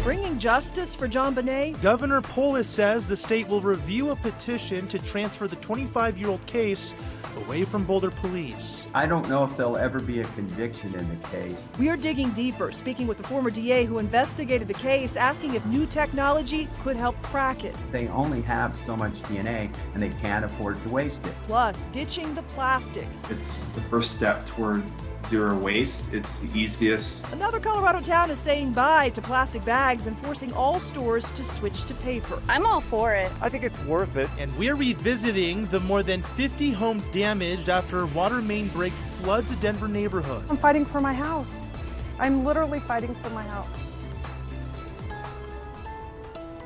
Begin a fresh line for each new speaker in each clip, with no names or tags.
Bringing justice for JonBenet?
Governor Polis says the state will review a petition to transfer the 25-year-old case away from Boulder Police.
I don't know if there'll ever be a conviction in the case.
We are digging deeper, speaking with the former DA who investigated the case, asking if new technology could help crack it.
They only have so much DNA and they can't afford to waste it.
Plus, ditching the plastic.
It's the first step toward zero waste. It's the easiest.
Another Colorado town is saying bye to plastic bags and forcing all stores to switch to paper.
I'm all for it.
I think it's worth it. And we're revisiting the more than 50 homes damaged after a water main break floods a Denver neighborhood.
I'm fighting for my house. I'm literally fighting for my house.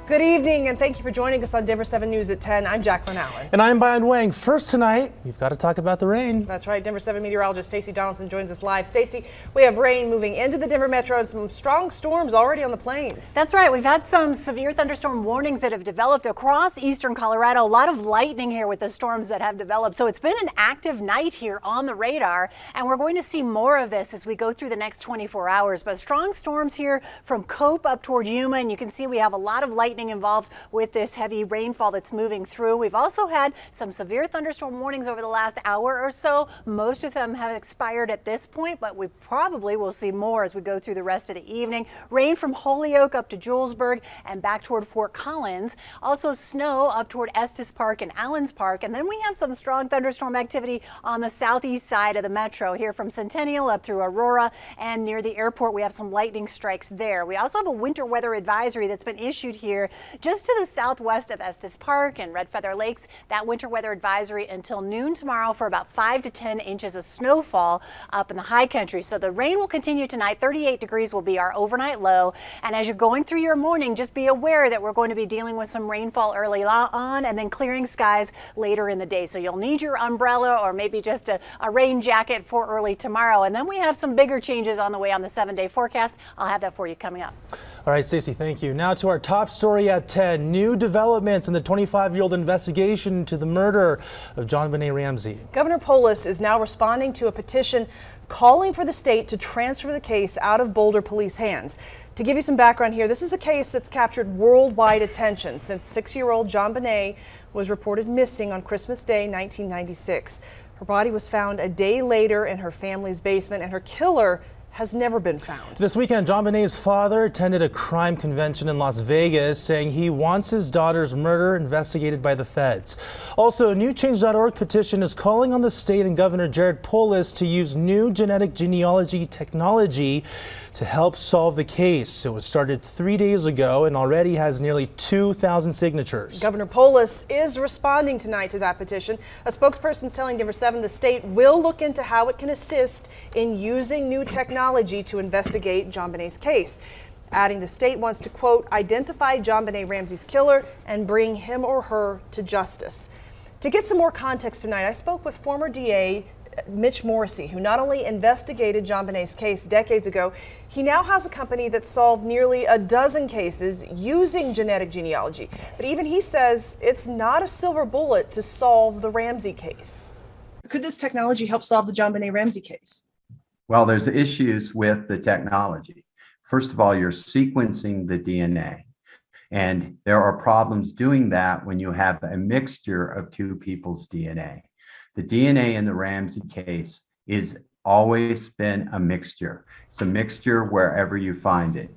Good evening, and thank you for joining us on Denver 7 News at 10. I'm Jacqueline Allen.
And I'm Byron Wang. First tonight, we've got to talk about the rain.
That's right. Denver 7 meteorologist Stacey Donaldson joins us live. Stacey, we have rain moving into the Denver metro and some strong storms already on the plains.
That's right. We've had some severe thunderstorm warnings that have developed across eastern Colorado. A lot of lightning here with the storms that have developed. So it's been an active night here on the radar, and we're going to see more of this as we go through the next 24 hours. But strong storms here from Cope up toward Yuma, and you can see we have a lot of lightning involved with this heavy rainfall that's moving through. We've also had some severe thunderstorm warnings over the last hour or so. Most of them have expired at this point, but we probably will see more as we go through the rest of the evening. Rain from Holyoke up to Julesburg and back toward Fort Collins. Also snow up toward Estes Park and Allens Park. And then we have some strong thunderstorm activity on the southeast side of the metro here from Centennial up through Aurora, and near the airport we have some lightning strikes there. We also have a winter weather advisory that's been issued here just to the southwest of Estes Park and Red Feather Lakes. That winter weather advisory until noon tomorrow for about 5 to 10 inches of snowfall up in the high country. So the rain will continue tonight. 38 degrees will be our overnight low. And as you're going through your morning, just be aware that we're going to be dealing with some rainfall early on and then clearing skies later in the day. So you'll need your umbrella or maybe just a rain jacket for early tomorrow. And then we have some bigger changes on the way on the 7-day forecast. I'll have that for you coming up.
All right, Stacey, thank you. Now to our top story at 10. New developments in the 25-year-old investigation into the murder of JonBenet Ramsey.
Governor Polis is now responding to a petition calling for the state to transfer the case out of Boulder Police hands. To give you some background here, this is a case that's captured worldwide attention since 6-year-old JonBenet was reported missing on Christmas Day, 1996. Her body was found a day later in her family's basement, and her killer has never been found.
This weekend, JonBenet's father attended a crime convention in Las Vegas, saying he wants his daughter's murder investigated by the feds. Also, a new Change.org petition is calling on the state and Governor Jared Polis to use new genetic genealogy technology to help solve the case. It was started 3 days ago and already has nearly 2,000 signatures.
Governor Polis is responding tonight to that petition. A spokesperson is telling Denver 7 the state will look into how it can assist in using new technology to investigate JonBenet's case. Adding the state wants to, quote, identify JonBenet Ramsey's killer and bring him or her to justice. To get some more context tonight, I spoke with former DA Mitch Morrissey, who not only investigated JonBenet's case decades ago, he now has a company that solved nearly a dozen cases using genetic genealogy. But even he says it's not a silver bullet to solve the Ramsey case. Could this technology help solve the JonBenet Ramsey case?
Well, there's issues with the technology. First of all, you're sequencing the DNA. And there are problems doing that when you have a mixture of two people's DNA. The DNA in the Ramsey case is always been a mixture. It's a mixture wherever you find it.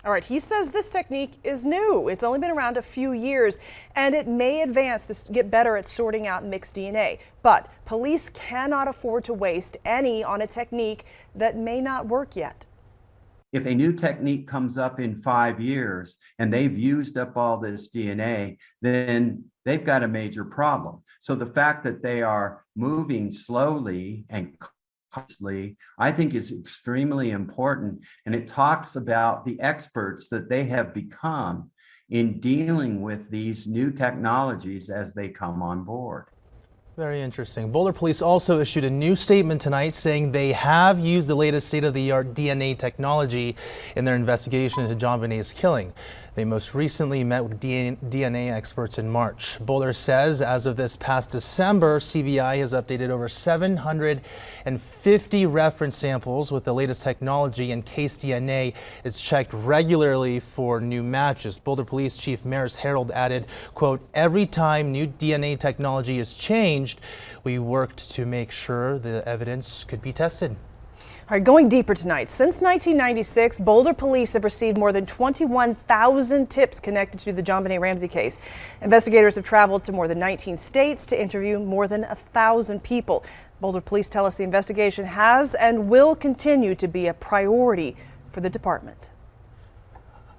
All right, he says this technique is new. It's only been around a few years, and it may advance to get better at sorting out mixed DNA. But police cannot afford to waste any on a technique that may not work yet.
If a new technique comes up in 5 years and they've used up all this DNA, then they've got a major problem. So the fact that they are moving slowly and costly, I think is extremely important. And it talks about the experts that they have become in dealing with these new technologies as they come on board.
Very interesting. Boulder Police also issued a new statement tonight saying they have used the latest state-of-the-art DNA technology in their investigation into JonBenet's killing. They most recently met with DNA experts in March. Boulder says as of this past December, CBI has updated over 750 reference samples with the latest technology, and case DNA is checked regularly for new matches. Boulder Police Chief Maris Harold added, quote, "Every time new DNA technology is changed, we worked to make sure the evidence could be tested."
All right, going deeper tonight. Since 1996, Boulder Police have received more than 21,000 tips connected to the JonBenet Ramsey case. Investigators have traveled to more than 19 states to interview more than 1,000 people. Boulder Police tell us the investigation has and will continue to be a priority for the department.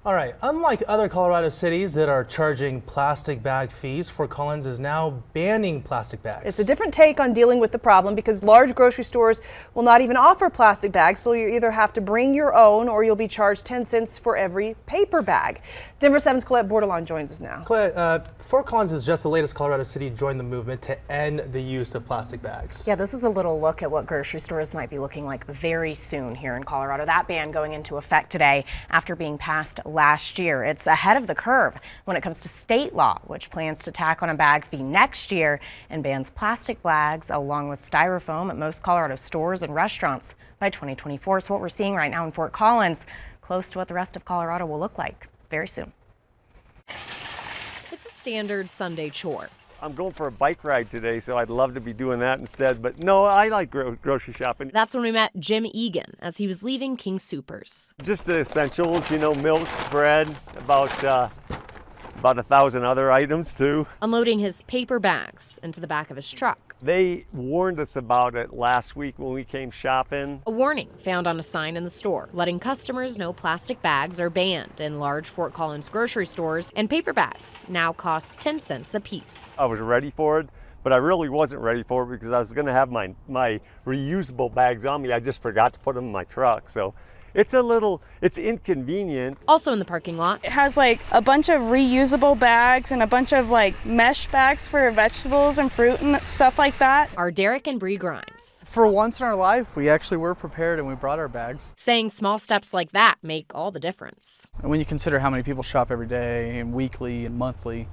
All right, unlike other Colorado cities that are charging plastic bag fees, Fort Collins is now banning plastic bags.
It's a different take on dealing with the problem because large grocery stores will not even offer plastic bags, so you either have to bring your own or you'll be charged 10 cents for every paper bag. Denver 7's Colette Bordelon joins us now.
Colette, Fort Collins is just the latest Colorado city to join the movement to end the use of plastic bags.
Yeah, this is a little look at what grocery stores might be looking like very soon here in Colorado. That ban going into effect today after being passed last year. It's ahead of the curve when it comes to state law, which plans to tack on a bag fee next year and bans plastic bags along with styrofoam at most Colorado stores and restaurants by 2024. So what we're seeing right now in Fort Collins, close to what the rest of Colorado will look like very soon.
It's a standard Sunday chore.
I'm going for a bike ride today, so I'd love to be doing that instead. But no, I like grocery shopping.
That's when we met Jim Egan as he was leaving King Soopers.
Just the essentials, you know, milk, bread, about 1,000 other items too.
Unloading his paper bags into the back of his truck.
They warned us about it last week when we came shopping.
A warning found on a sign in the store, letting customers know plastic bags are banned in large Fort Collins grocery stores, and paper bags now cost 10 cents a piece.
I was ready for it, but I really wasn't ready for it because I was going to have my reusable bags on me. I just forgot to put them in my truck, so it's inconvenient.
Also in the parking lot,
it has like a bunch of reusable bags and a bunch of like mesh bags for vegetables and fruit and stuff like that.
Are Derek and Bree Grimes.
For once in our life, we actually were prepared and we brought our bags.
Saying small steps like that make all the difference.
And when you consider how many people shop every day and weekly and monthly,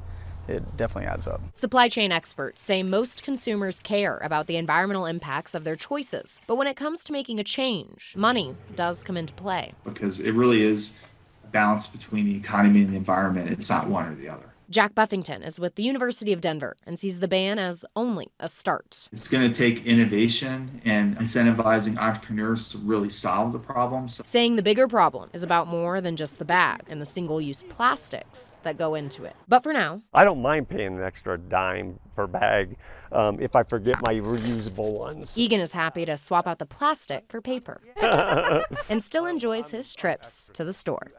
it definitely adds up.
Supply chain experts say most consumers care about the environmental impacts of their choices. But when it comes to making a change, money does come into play.
Because it really is a balance between the economy and the environment. It's not one or the other.
Jack Buffington is with the University of Denver and sees the ban as only a start.
It's going to take innovation and incentivizing entrepreneurs to really solve the problems.
Saying the bigger problem is about more than just the bag and the single-use plastics that go into it. But for now,
I don't mind paying an extra dime per bag if I forget my reusable ones.
Egan is happy to swap out the plastic for paper and still enjoys his trips to the store.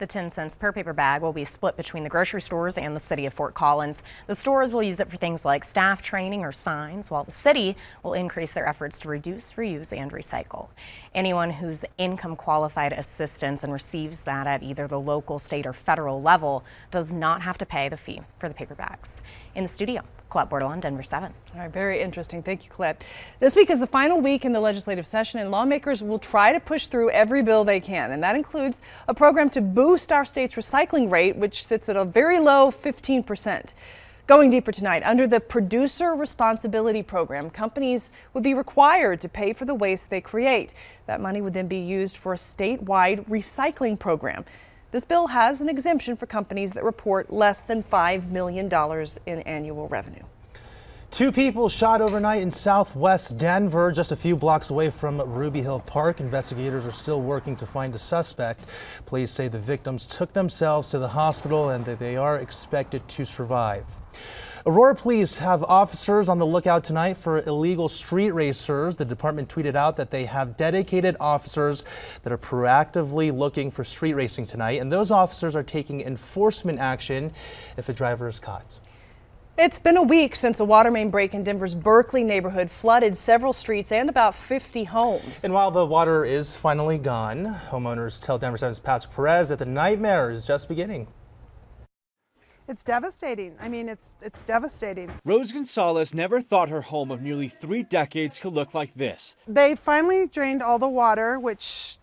The 10 cents per paper bag will be split between the grocery stores and the city of Fort Collins. The stores will use it for things like staff training or signs, while the city will increase their efforts to reduce, reuse, and recycle. Anyone who's income qualified assistance and receives that at either the local, state, or federal level does not have to pay the fee for the paper bags. In the studio, Colette Bordelon, Denver 7.
All right, very interesting. Thank you, Colette. This week is the final week in the legislative session, and lawmakers will try to push through every bill they can. And that includes a program to boost our state's recycling rate, which sits at a very low 15%. Going deeper tonight, under the Producer Responsibility Program, companies would be required to pay for the waste they create. That money would then be used for a statewide recycling program. This bill has an exemption for companies that report less than $5 million in annual revenue.
2 people shot overnight in southwest Denver, just a few blocks away from Ruby Hill Park. Investigators are still working to find a suspect. Police say the victims took themselves to the hospital and that they are expected to survive. Aurora Police have officers on the lookout tonight for illegal street racers. The department tweeted out that they have dedicated officers that are proactively looking for street racing tonight, and those officers are taking enforcement action if a driver is caught.
It's been a week since a water main break in Denver's Berkeley neighborhood flooded several streets and about 50 homes.
And while the water is finally gone, homeowners tell Denver 7's Patrick Perez that the nightmare is just beginning.
It's devastating. I mean, it's devastating.
Rose Gonzalez never thought her home of nearly 3 decades could look like this.
They finally drained all the water, which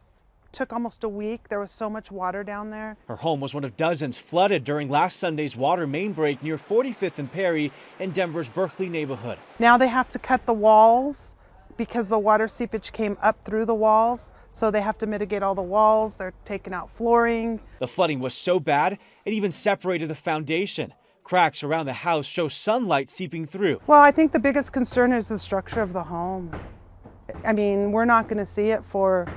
took almost a week. There was so much water down there.
Her home was one of dozens flooded during last Sunday's water main break near 45th and Perry in Denver's Berkeley neighborhood.
Now they have to cut the walls because the water seepage came up through the walls. So they have to mitigate all the walls. They're taking out flooring.
The flooding was so bad, it even separated the foundation. Cracks around the house show sunlight seeping through.
Well, I think the biggest concern is the structure of the home. I mean, we're not going to see it for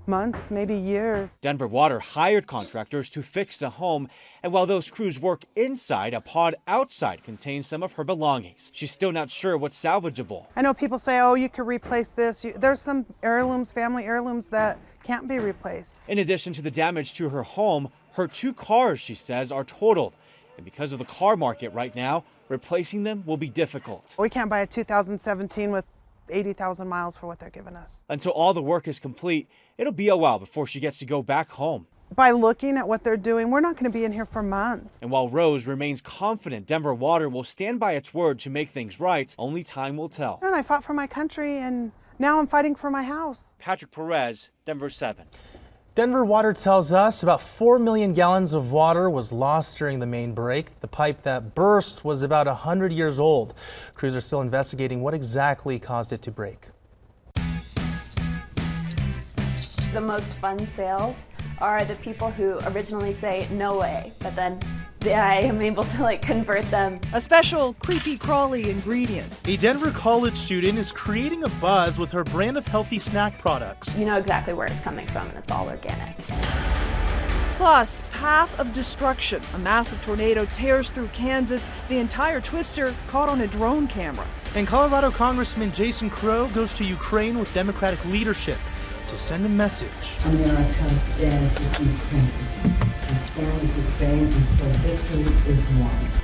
months, maybe years.
Denver Water hired contractors to fix the home, and while those crews work inside, a pod outside contains some of her belongings. She's still not sure what's salvageable.
I know people say, oh, you could replace this. There's some heirlooms, family heirlooms that can't be replaced.
In addition to the damage to her home, her 2 cars, she says, are totaled. And because of the car market right now, replacing them will be difficult.
We can't buy a 2017 with 80,000 miles for what they're giving us.
Until all the work is complete, it'll be a while before she gets to go back home.
By looking at what they're doing, we're not going to be in here for months.
And while Rose remains confident Denver Water will stand by its word to make things right, only time will tell.
And I fought for my country, and now I'm fighting for my house.
Patrick Perez, Denver 7.
Denver Water tells us about 4 million gallons of water was lost during the main break. The pipe that burst was about 100 years old. Crews are still investigating what exactly caused it to break.
The most fun sales are the people who originally say no way, but then I am able to convert them.
A special creepy crawly ingredient.
A Denver college student is creating a buzz with her brand of healthy snack products.
You know exactly where it's coming from, and it's all organic.
Plus, path of destruction. A massive tornado tears through Kansas. The entire twister caught on a drone camera.
And Colorado Congressman Jason Crow goes to Ukraine with Democratic leadership to send a message.
America stands with Ukraine. We stand with Ukraine until victory is won.